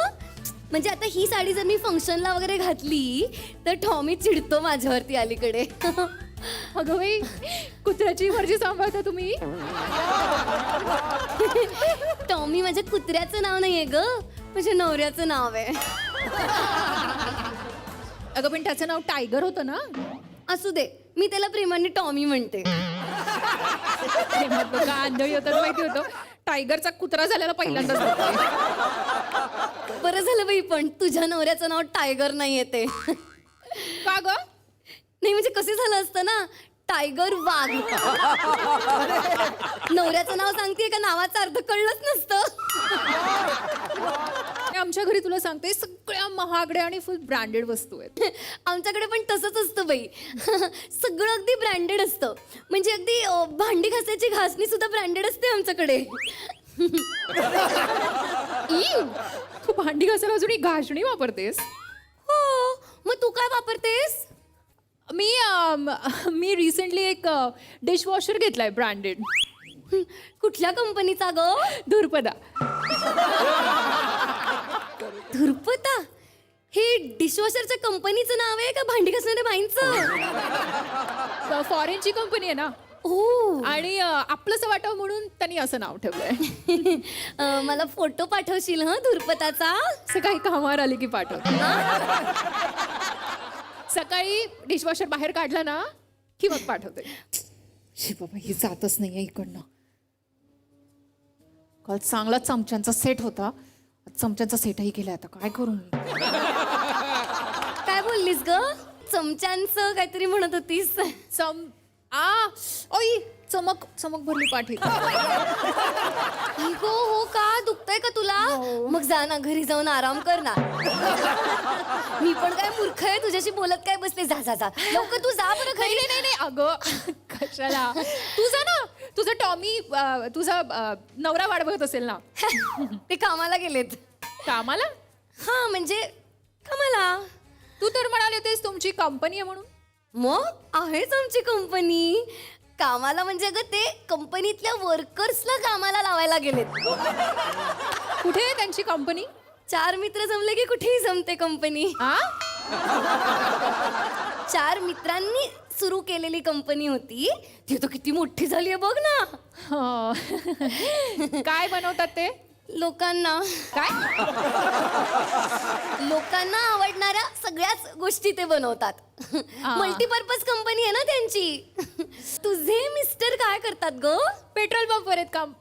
म्हणजे आता ही साडी जर मी फंक्शनला वगैरे घातली तर टॉमी चिडतो माझ्यावरती अलीकडे. अगं बाई, कुत्र्याची मर्जी सांभाळता तुम्ही. टॉमी माझ्या कुत्र्याचं नाव नाहीये ग, माझ्या नवऱ्याचं नाव आहे. अगं पण त्याचं नाव टायगर होतं ना. असू दे, मी त्याला प्रेमाने टॉमी म्हणते. का आंधळी होतं माहिती होतं. टायगरचा कुत्रा झालेला पहिल्यांदाच बघते. बरं झालं बाई, पण तुझ्या नवऱ्याचं नाव टायगर नाही येते. का ग? नाही म्हणजे कसे झालं असतं ना, टायगर वाघ. नवऱ्याचं नाव सांगतेय का नावाचा अर्थ कळलंच नसतं. आमच्या घरी तुला सांगते सगळ्या महागड्या आणि फुल ब्रँडेड वस्तू आहेत. आमच्याकडे पण तसंच असतं बाई. सगळं अगदी ब्रँडेड असतं. म्हणजे अगदी भांडी घासायची घासणी सुद्धा ब्रँडेड असते आमच्याकडे. ई, तू भांडी घासायला अजूनही घासणी वापरतेस? हो मग तू काय वापरतेस? मी रिसेंटली एक डिशवॉशर घेतलाय ब्रँडेड. कुठल्या कंपनीचा ग? धुरपदा. धुरपता? हे डिशवॉशरच्या कंपनीचं नाव आहे का भांडी घासणाऱ्या बाईंचं? फॉरेनची कंपनी आहे ना, ओ आणि आपलंसं वाटावं म्हणून त्यांनी असं नाव ठेवलंय. मला फोटो पाठवशील हं धुरपताचा? सकाळी कामावर आली की पाठवते. सकाळी डिशवॉशर बाहेर काढला ना की मग पाठवते. शी बाबा, ही जातच नाहीये इकडनं. काल चांगला चमच्यांचा सेट होता, चमच्यांचा सेटही केलाय. आता काय करू मी? काय बोललीस ग? चमच्यांचं काहीतरी म्हणत होतीस. ओई, चमक भरली पाठी. हो हो का? दुखतंय का तुला? मग जा ना, घरी जाऊन आराम कर ना. मी पण काय मूर्ख आहे तुझ्याशी बोलत काय बसले? जा जा जा लवकर तू जा बरं घरी. नाही अगं, कशाला? तू जा ना. तुझा टॉमी, तुझा नवरा वाट बघत असेल ना. ते कामाला गेलेत. कामाला? हा म्हणजे कामाला. तू तर म्हणाले होतेस तुमची कंपनी आहे म्हणून. मग आहेच आमची कंपनी. कामाला म्हणजे अगं ते कंपनीतल्या वर्कर्सला कामाला लावायला गेलेत. कुठे आहे त्यांची कंपनी? 4 मित्र जमले की कुठेही जमते कंपनी. 4 मित्रांनी सुरू केलेली कंपनी होती ती तर किती मोठी झाली आहे बघ ना. काय बनवतात ते? लोकांना आवडणाऱ्या सगळ्याच गोष्टी ते बनवतात. मल्टीपर्पज कंपनी आहे ना त्यांची. तुझे मिस्टर काय करतात ग? पेट्रोल पंपवर आहेत काम.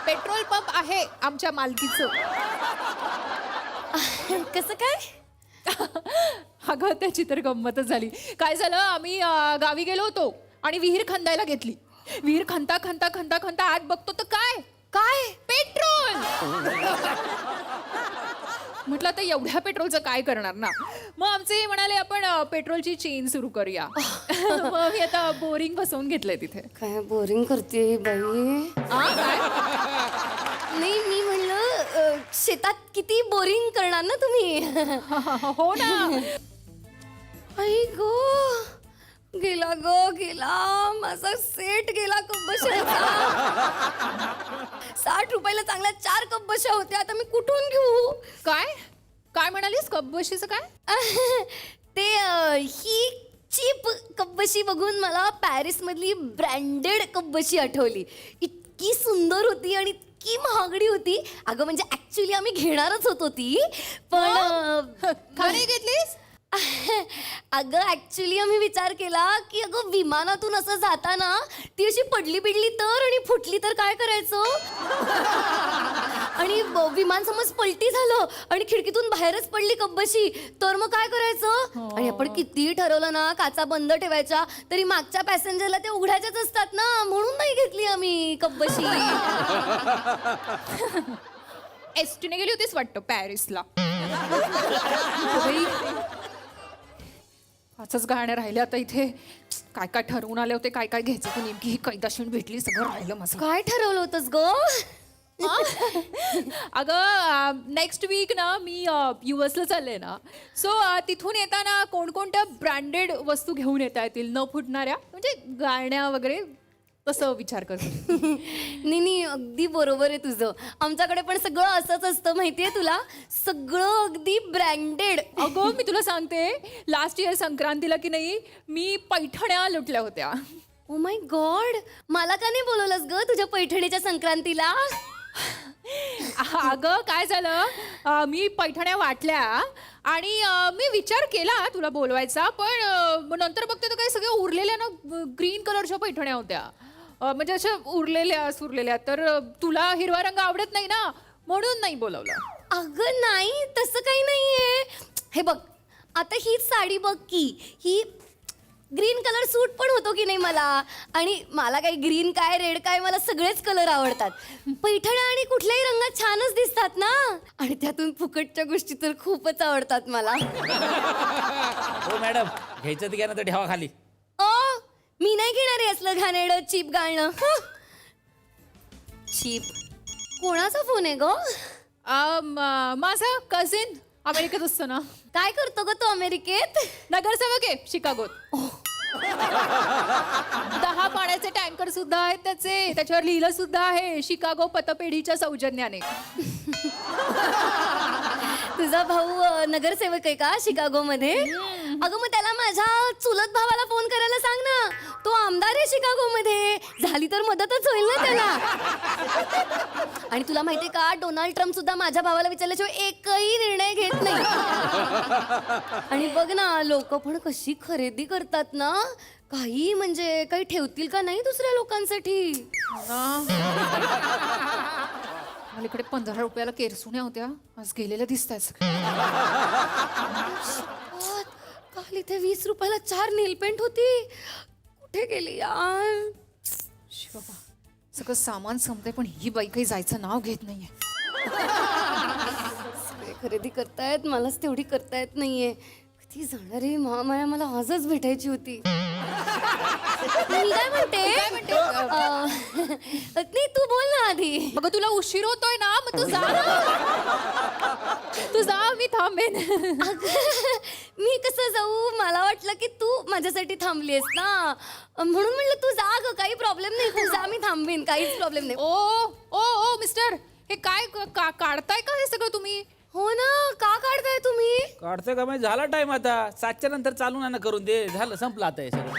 पेट्रोल पंप आहे आमच्या मालकीचं. कसं काय? अगं त्याची तर गंमतच झाली. काय झालं, आम्ही गावी गेलो होतो आणि विहीर खंदायला घेतली. विहीर खंता खंता खंता खंता आत बघतो तर काय पेट्रोल. म्हटलं आता एवढ्या पेट्रोलचं काय करणार ना. मग आमचे म्हणाले आपण पेट्रोलची चेन सुरू करूया. मग मी आता बोरिंग बसवून घेतलंय तिथे. काय बोरिंग करते बाई? काय? नाही मी म्हणलं शेतात किती बोरिंग करणार ना तुम्ही. हो ना. आई गो, गेला माझा सेट गेला कब्बशाचा. 60 रुपयाला चांगल्या 4 कब्बशा होत्या. आता मी कुठून घेऊ? काय म्हणालीस? कब्बशीचं काय? ते ही चीप कब्बशी बघून मला पॅरिस मधली ब्रँडेड कब्बशी आठवली. इतकी सुंदर होती आणि इतकी महागडी होती. अगं म्हणजे ऍक्च्युली आम्ही घेणारच होतो ती, पण का नाही घेतलीस? अगं ऍक्च्युली आम्ही विचार केला की अगं विमानातून असं जाताना ती अशी पडली बिडली तर आणि फुटली तर काय करायचं. आणि विमान समज पलटी झालं आणि खिडकीतून बाहेरच पडली कब्बशी तर मग काय करायचं. आणि आपण कितीही ठरवलं ना काचा बंद ठेवायच्या तरी मागच्या पॅसेंजरला ते उघडायच्याच असतात ना. म्हणून नाही घेतली आम्ही कब्बशी. एसटीने गेली होतीस वाटतं पॅरिसला. असंच गाणं राहिले आता इथे. काय ठरवून आले होते, काय घ्यायचं तर नेमकी ही कैदाशीण भेटली. सगळं राहिलं माझं. काय ठरवलं होतंस ग? अगं नेक्स्ट वीक ना मी US ला चालले ना. सो तिथून येताना कोणकोणत्या ब्रँडेड वस्तू घेऊन येता येतील न फुटणाऱ्या, म्हणजे गाळण्या वगैरे, तसं विचार करतो. नाही अगदी बरोबर आहे तुझं. आमच्याकडे पण सगळं असंच असतं माहितीये तुला. सगळं अगदी ब्रँडेड. अगं मी तुला सांगते, लास्ट इयर संक्रांतीला की नाही मी पैठण्या लुटल्या होत्या. ओ माय गॉड, मला का नाही बोलवलंस ग तुझ्या पैठणीच्या संक्रांतीला? अगं काय झालं, मी पैठण्या वाटल्या आणि मी विचार केला तुला बोलवायचा, पण नंतर बघते तर काही सगळ्या उरलेल्या ना ग्रीन कलरच्या पैठण्या होत्या. म्हणजे अशा उरलेल्या तर तुला हिरवा रंग आवडत नाही ना, म्हणून नाही बोलवलं. अगं नाही, तसं काही नाहीये. हे बघ आता हीच साडी बघ की, ही ग्रीन कलर सूट पण होतो की नाही मला. आणि मला काही ग्रीन काय रेड काय, मला सगळेच कलर आवडतात. पैठण्या आणि कुठल्याही रंगात छानच दिसतात ना. आणि त्यातून फुकटच्या गोष्टी तर खूपच आवडतात मला. हो मॅडम, घ्यायचं तर घ्या ना, तर ठेवा खाली. मी नाही घेणार आहे असलं घाणेरडं चीप गाणं. चीप कोणाचा फोन आहे ग? माझा कझिन अमेरिकेत असतो ना. काय करतो ग तो अमेरिकेत? नगरसेवक आहे शिकागोत. 10 पाण्याचे टँकर सुद्धा आहेत त्याच्यावर लिहिलं सुद्धा आहे शिकागो पतपेढीच्या सौजन्याने. तुझा भाऊ नगरसेवक आहे का शिकागो मध्ये? अगं मग त्याला माझ्या चुलत भावाला फोन करायला सांग ना. तो आमदार आहे शिकागो मध्ये. झाली तर मदतच होईल ना त्याला. आणि तुला माहितीये का डोनाल्ड ट्रम्प सुद्धा माझ्या भावाला विचारल्याशिवाय एकही निर्णय घेत नाही. आणि बघ ना लोक पण कशी खरेदी करतात ना. काही म्हणजे काही ठेवतील का नाही दुसऱ्या लोकांसाठी. अलीकडे 15 रुपयाला केरसुण्या होत्या. आज गेलेल्या दिसत आहेत. काल इथे 20 रुपयाला 4 नेलपेंट होती. कुठे गेली यार? बाबा सगळं सामान संपते पण ही बाई काही जायचं नाव घेत नाहीये. सगळे खरेदी करतायत मलाच तेवढी करता येत नाहीये. कधी जाणार आहे महामाया? मला आजच भेटायची होती. मी काय म्हणते नाही तू बोल ना आधी. अगं तुला उशीर होतोय ना मग तू जा ना. तू जा मी थांबेन. मी कसं जाऊ? मला वाटलं की तू माझ्यासाठी थांबलीस ना म्हणून म्हणलं तू जा ग. काही प्रॉब्लेम नाही तू जा मी थांबेन. काहीच प्रॉब्लेम नाही. ओ ओ ओ मिस्टर हे काय काढताय का हे सगळं तुम्ही? हो ना का काढताय तुम्ही? काढतोय का म्हणजे झाला टाइम आता 7च्या नंतर चालू ना करून दे. झालं संपलं आता हे सगळं.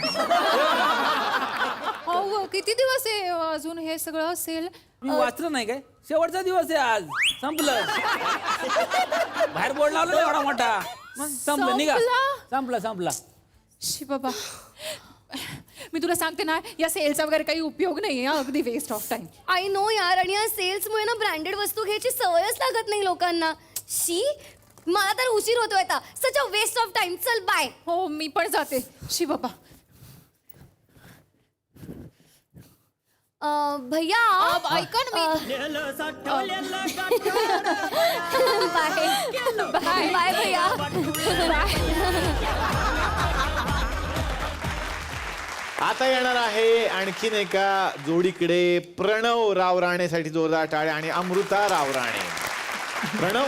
हो किती दिवस आहे अजून हे सगळं असेल? मी वाचलं नाही काय? शेवटचा दिवस आहे आज. संपलं. बाहेर बोर्ड लावलं एवढा मोठा. मग संपलं निघा. संपला. शी बाबा मी तुला सांगते ना या सेलचा वगैरे काही उपयोग नाहीये. अगदी waste of time. I know यार. आणि या सेल्समुळे ना ब्रँडेड वस्तू घ्यायची सवयच लागत नाही लोकांना. शी मला तर उशीर होतोय आता. सच अ वेस्ट ऑफ टाइम. चल बाय. हो मी पण जाते. शी बाबा भैया ऐका ना मी बाय बाय भैया. आता येणार आहे आणखीन एका जोडीकडे. प्रणव राव राणेसाठी जोरदार टाळ्या आणि अमृता राव राणे. प्रणव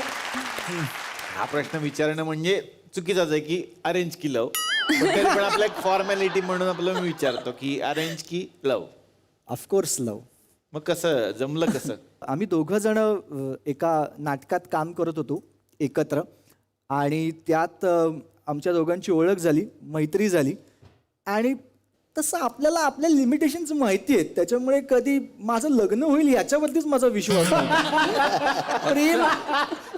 हा प्रश्न विचारणं म्हणजे चुकीचाच आहे की अरेंज की लव. पण आपलं एक फॉर्मॅलिटी म्हणून आपलं मी विचारतो की अरेंज की लव. ऑफकोर्स लव. मग कसं जमलं कसं? आम्ही दोघं जण एका नाटकात काम करत होतो एकत्र आणि त्यात आमच्या दोघांची ओळख झाली, मैत्री झाली. आणि तसं आपल्याला आपल्या लिमिटेशन्स माहिती आहेत त्याच्यामुळे कधी माझं लग्न होईल याच्यावरतीच माझा विश्वास नाही. प्रेम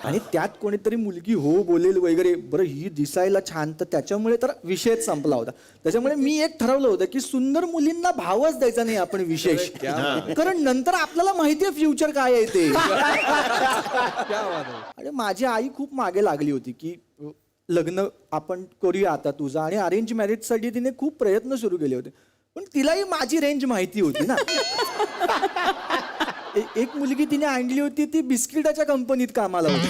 आणि त्यात कोणीतरी मुलगी हो बोलेल वगैरे. बरं ही दिसायला छान तर त्याच्यामुळे तर विषयच संपला होता. त्याच्यामुळे मी एक ठरवलं होतं की सुंदर मुलींना भावच द्यायचा नाही आपण विशेष. कारण नंतर आपल्याला माहिती आहे फ्युचर काय आहे ते. आणि माझी आई खूप मागे लागली होती की लग्न आपण करूया आता तुझं. आणि अरेंज मॅरेजसाठी तिने खूप प्रयत्न सुरू केले होते पण तिलाही माझी रेंज माहिती होती ना. एक मुलगी तिने आणली होती ती बिस्किटाच्या कंपनीत कामाला होती.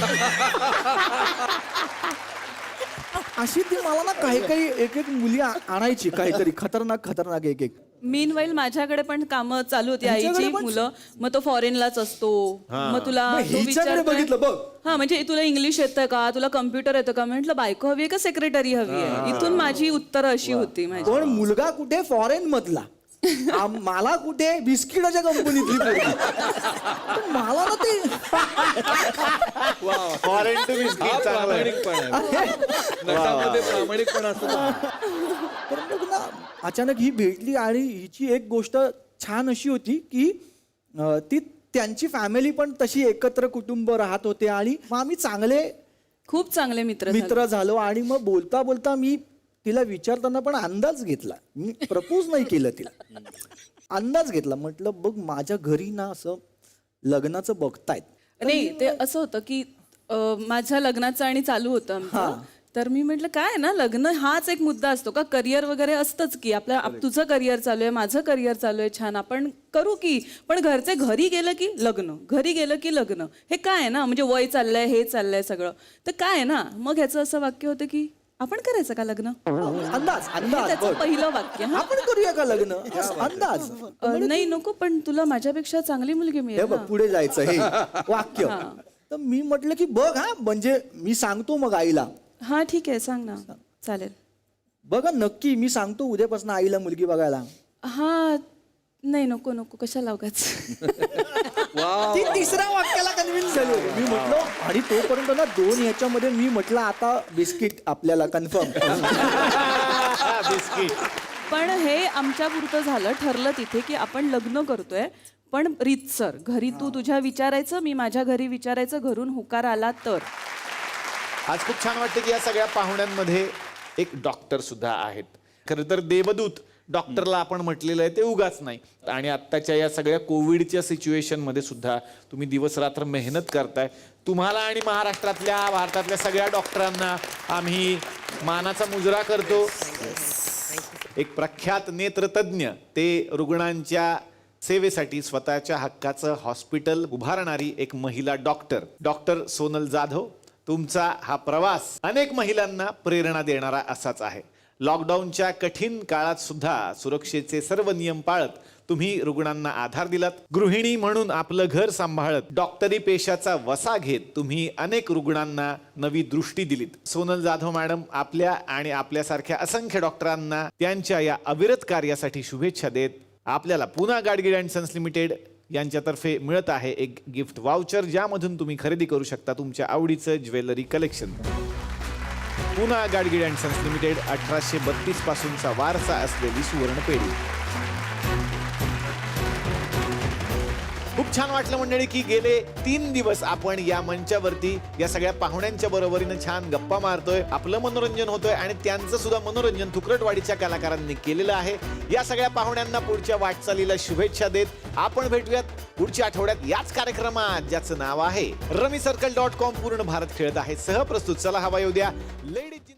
अशी ती मला ना काही एक मुली आणायची काहीतरी खतरनाक एक. मीनवाईल माझ्याकडे पण कामं चालू होती आईची. मुलं मग तो फॉरेनलाच असतो. मग तुला तो विचारतोय, बघितलं बघ. हा म्हणजे तुला इंग्लिश येतं का, तुला कम्प्युटर येतं का. म्हटलं बायको हवी आहे का सेक्रेटरी हवी आहे. इथून माझी उत्तरं अशी होती माझी. पण मुलगा कुठे फॉरेन मधला मला कुठे बिस्किटाच्या कंपनीतली. मला ना ते फॉरेन टू बिस्किट तर मग ना अचानक ही भेटली. आणि हिची एक गोष्ट छान अशी होती की ती त्यांची फॅमिली पण तशी एकत्र कुटुंब राहत होते. आणि मग आम्ही खूप चांगले मित्र झालो. आणि मग बोलता बोलता मी तिला विचारताना पण अंदाज घेतला. मी प्रपोज नाही केलं तिला, अंदाज घेतला. म्हटलं बघ माझ्या घरी ना असं लग्नाचं बघतायत. नाही ते असं होतं की माझ्या लग्नाचं आणि चालू होतं आमचं. तर मी म्हटलं काय ना लग्न हाच एक मुद्दा असतो का. करिअर वगैरे असतंच की आपल्या तुझं करिअर चालू आहे, माझं करिअर चालू आहे, छान आपण करू की. पण घरचे घरी गेलं की लग्न, घरी गेलं की लग्न. हे काय आहे ना म्हणजे वय चाललंय हे चाललंय सगळं तर काय आहे ना. मग ह्याचं असं वाक्य होतं की आपण करायचं का लग्न अंदाज अंदाज त्याचं बघ. पहिलं वाक्य हा? आपण करूया का लग्न अंदाज नाही नको, पण तुला माझ्यापेक्षा चांगली मुलगी हे मिळेल बघ ना. पुढे जायचं हे वाक्य तर मी म्हटलं की बघ हा म्हणजे मी सांगतो मग आईला हा ठीक आहे, सांग ना. चालेल. बघा नक्की मी सांगतो उद्यापासून आईला मुलगी बघायला. हा नाही नको नको, कशाला उगाच. ती तिसऱ्या वाक्याला कन्व्हिन्स झाली होती. मी म्हटलो आणि तोपर्यंत ना 2 ह्याच्यामध्ये मी म्हटलं आता बिस्किट आपल्याला कन्फर्म. बिस्किट. पण हे आमच्या पुरतं झालं, ठरलं तिथे की आपण लग्न करतोय, पण रीतसर. घरी तू तुझ्या विचारायचं, मी माझ्या घरी विचारायचं, घरून होकार आला तर. आज खूप छान वाटतं की या सगळ्या पाहुण्यांमध्ये एक डॉक्टर सुद्धा आहेत. खरं तर देवदूत डॉक्टरला आपण म्हटलेलं आहे ते उगाच नाही. आणि आत्ताच्या या सगळ्या कोविडच्या सिच्युएशनमध्ये सुद्धा तुम्ही दिवस रात्र मेहनत करताय. तुम्हाला आणि महाराष्ट्रातल्या भारतातल्या सगळ्या डॉक्टरांना आम्ही मानाचा मुजरा करतो. एक प्रख्यात नेत्रतज्ञ ते रुग्णांच्या सेवेसाठी स्वतःच्या हक्काचं हॉस्पिटल उभारणारी एक महिला डॉक्टर सोनल जाधव. तुमचा हा प्रवास अनेक महिलांना प्रेरणा देणारा असाच आहे. लॉकडाऊनच्या कठीण काळात सुद्धा सुरक्षेचे सर्व नियम पाळत तुम्ही रुग्णांना आधार दिलात. गृहिणी म्हणून आपलं घर सांभाळत डॉक्टरी पेशाचा वसा घेत तुम्ही अनेक रुग्णांना नवी दृष्टी दिलीत. सोनल जाधव मॅडम आपल्या आणि आपल्यासारख्या असंख्य डॉक्टरांना त्यांच्या या अविरत कार्यासाठी शुभेच्छा देत आपल्याला पुन्हा गाडगीळ अँड सन्स लिमिटेड यांच्यातर्फे मिळत आहे एक गिफ्ट वाउचर, ज्यामधून तुम्ही खरेदी करू शकता तुमच्या आवडीचं ज्वेलरी कलेक्शन. पुन्हा गाडगीळ अँड सन्स लिमिटेड 1832 पासूनचा वारसा असलेली सुवर्ण पेढी. खूप छान वाटलं मंडळी की गेले 3 दिवस आपण या मंचावरती या सगळ्या पाहुण्यांच्या बरोबरीनं छान गप्पा मारतोय, आपलं मनोरंजन होतोय आणि त्यांचं सुद्धा मनोरंजन तुकडवाडीच्या कलाकारांनी केलेलं आहे. या सगळ्या पाहुण्यांना पुढच्या वाटचालीला शुभेच्छा देत आपण भेटूयात पुढच्या आठवड्यात याच कार्यक्रमात, ज्याचं नाव आहे RummyCircle.com. पूर्ण भारत खेळत आहे. सहप्रस्तुत चला हवा येऊ द्या लेडीज.